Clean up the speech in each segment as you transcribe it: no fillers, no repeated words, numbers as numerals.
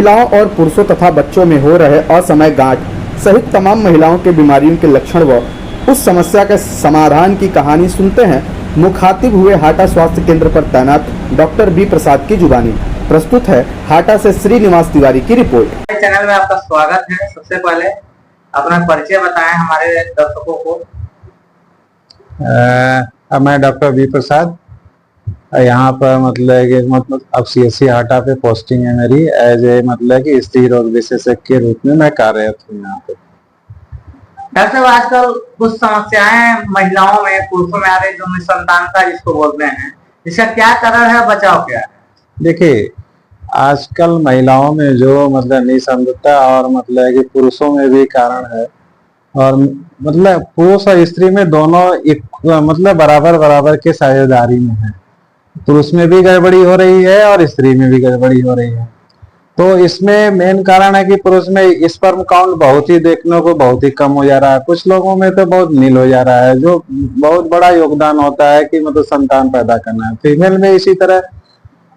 महिलाओं और पुरुषों तथा बच्चों में हो रहे असमय गांठ सहित तमाम महिलाओं के बीमारियों के लक्षण व उस समस्या के समाधान की कहानी सुनते हैं मुखातिब हुए हाटा स्वास्थ्य केंद्र पर तैनात डॉक्टर बी प्रसाद की जुबानी। प्रस्तुत है हाटा से श्रीनिवास तिवारी की रिपोर्ट। चैनल में आपका स्वागत है। सबसे पहले अपना परिचय बताएं हमारे दर्शकों को। मैं डॉक्टर बी प्रसाद यहाँ पर मतलब अब CSC हाटा पे पोस्टिंग है मेरी एज ए कि स्त्री रोग विशेषज्ञ के रूप में मैं कार्यरत हूँ यहाँ पे। डॉक्टर साहब, आजकल कुछ समस्याएं महिलाओं में पुरुषों में आ रही जो निसंतानता जिसको बोलते हैं, इसका क्या कारण है, बचाव क्या है? देखिए, आजकल महिलाओं में जो निसंतानता और कि पुरुषों में भी कारण है, और पुरुष और स्त्री में दोनों एक बराबर बराबर के साझेदारी में है। पुरुष में भी गड़बड़ी हो रही है और स्त्री में भी गड़बड़ी हो रही है। तो इसमें मेन कारण है कि पुरुष में स्पर्म काउंट बहुत ही देखने को बहुत ही कम हो जा रहा है, कुछ लोगों में तो बहुत नील हो जा रहा है, जो बहुत बड़ा योगदान होता है कि संतान पैदा करना है। फीमेल में इसी तरह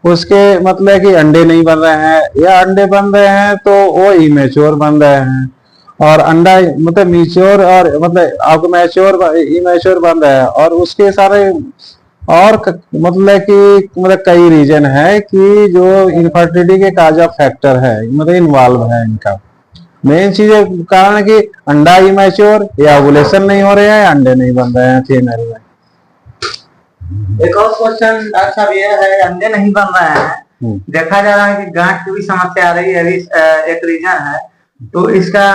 उसके कि अंडे नहीं बन रहे हैं, या अंडे बन रहे हैं तो वो इमेच्योर बन रहे हैं, और अंडा मैच्योर और इमेच्योर बन रहा है। और उसके सारे और कई रीजन है कि जो इनफर्टिलिटी के काज ऑफ फैक्टर है इन्वॉल्व है इनका। मेन चीज कारण है कि अंडा इमेच्योर या ओवुलेशन नहीं हो रहे हैं, अंडे नहीं बन रहे हैं फीमेल में। एक और क्वेश्चन डॉक्टर साहब ये है, अंडे नहीं बन रहे हैं, देखा जा रहा है कि गांठ की भी समस्या आ रही है, एक रीजन है, तो इसका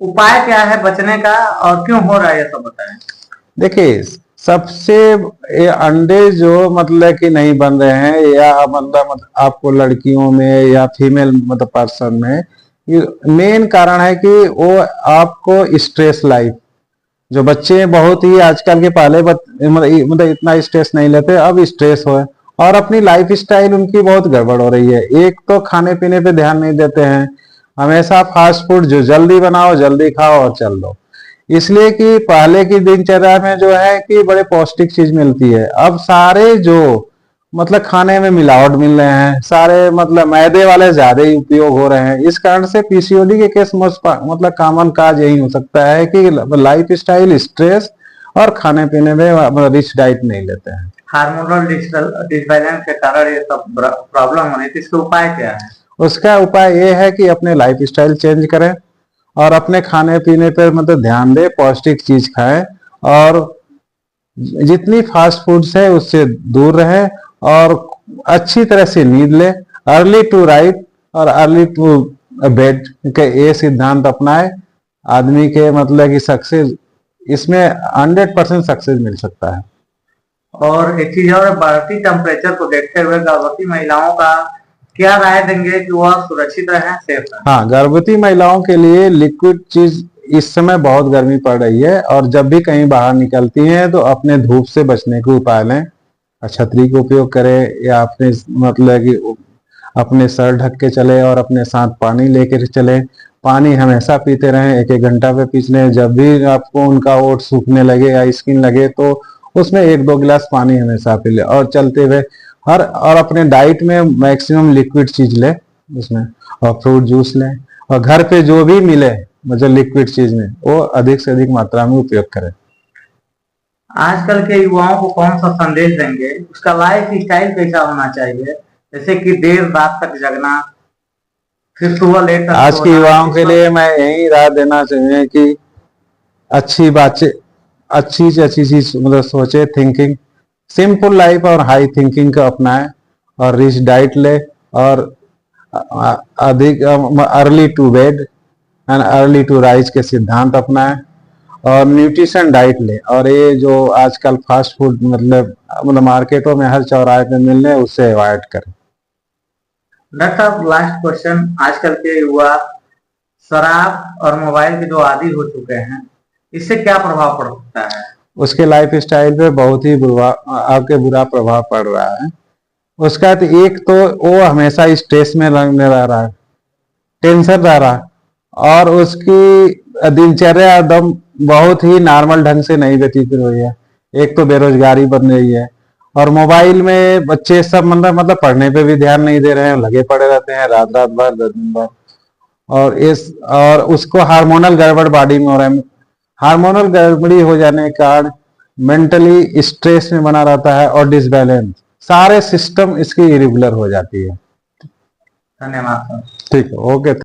उपाय क्या है बचने का और क्यों हो रहा है, ये सब बताएं। देखिए, सबसे अंडे जो कि नहीं बन रहे हैं, या आपको लड़कियों में या फीमेल पर्सन में, मेन कारण है कि वो आपको स्ट्रेस लाइफ, जो बच्चे बहुत ही आजकल के पहले इतना स्ट्रेस नहीं लेते, अब स्ट्रेस हो, और अपनी लाइफ स्टाइल उनकी बहुत गड़बड़ हो रही है। एक तो खाने पीने पे ध्यान नहीं देते हैं, हमेशा फास्ट फूड जो जल्दी बनाओ जल्दी खाओ और चल दो, इसलिए कि पहले की दिनचर्या में जो है कि बड़े पौष्टिक चीज मिलती है। अब सारे जो खाने में मिलावट मिल रहे हैं, सारे मैदे वाले ज्यादा ही उपयोग हो रहे हैं। इस कारण से PCOD के केस कॉमन काज यही हो सकता है कि लाइफ स्टाइल, स्ट्रेस और खाने पीने में रिच डाइट नहीं लेते हैं। हार्मोनल डिसबैलेंस के कारण ये सब प्रॉब्लम होने, इसका उपाय क्या है? उसका उपाय ये है कि अपने लाइफ स्टाइल चेंज करें और अपने खाने पीने पर ध्यान दें, पौष्टिक चीज खाएं, और जितनी फास्ट फूड्स है उससे दूर रहे, और अच्छी तरह से नींद ले, अर्ली टू राइट और अर्ली टू बेड के ये सिद्धांत अपनाए, आदमी के कि सक्सेस इसमें 100% सक्सेस मिल सकता है। और एक चीज और, बढ़ती टेम्परेचर को देखते हुए गर्भवती महिलाओं का क्या राय देंगे कि वह सुरक्षित रहे, सेफ रहे? हाँ, गर्भवती महिलाओं के लिए लिक्विड चीज, इस समय बहुत गर्मी पड़ रही है, और जब भी कहीं बाहर निकलती हैं तो अपने धूप से बचने के उपाय लें, छतरी का उपयोग करें, या अपने कि अपने सर ढक के चले, और अपने साथ पानी लेकर चले। पानी हमेशा पीते रहें, 1-1 घंटा पे पीछे। जब भी आपको उनका ओठ सूखने लगे या स्किन लगे तो उसमें 1-2 गिलास पानी हमेशा पी ले, और चलते हुए और अपने डाइट में मैक्सिमम लिक्विड चीज ले उसमें, और फ्रूट जूस लें, और घर पे जो भी मिले लिक्विड चीज में वो अधिक से अधिक मात्रा में उपयोग करें। आजकल के युवाओं को कौन सा संदेश देंगे, उसका लाइफ स्टाइल कैसा होना चाहिए, जैसे कि देर रात तक जगना, फिर सुबह लेट तक? आज के युवाओं के लिए मैं यही राय देना चाहिए कि अच्छी बातें, अच्छी से अच्छी चीज सोचे, थिंकिंग, सिंपल लाइफ और हाई थिंकिंग को अपनाएं, और रिच डाइट ले, और अधिक early to bed and early to rise के सिद्धांत अपनाएं, और न्यूट्रिशन डाइट ले, और ये जो आजकल फास्ट फूड मार्केटों में हर चौराहे पे मिल रहे हैं उससे अवॉइड करें। डॉक्टर साहब, लास्ट क्वेश्चन, आजकल के युवा शराब और मोबाइल के जो आदी हो चुके हैं, इससे क्या प्रभाव पड़ सकता है? उसके लाइफ स्टाइल पे बहुत ही आपके बुरा प्रभाव पड़ रहा है। उसका तो एक तो वो हमेशा स्ट्रेस में रह रहा है, टेंशन रह रहा है, और उसकी दिनचर्या एकदम बहुत ही नॉर्मल ढंग से नहीं व्यतीत हो रही है। एक तो बेरोजगारी बढ़ रही है, और मोबाइल में बच्चे सब मतलब पढ़ने पे भी ध्यान नहीं दे रहे हैं, लगे पड़े रहते हैं रात रात भर, दिन भर। और उसको हार्मोनल गड़बड़ बॉडी में हो रहा है। हार्मोनल गड़बड़ी हो जाने के कारण मेंटली स्ट्रेस में बना रहता है और डिसबैलेंस, सारे सिस्टम इसकी इरेगुलर हो जाती है। धन्यवाद सर। ठीक है, ओके।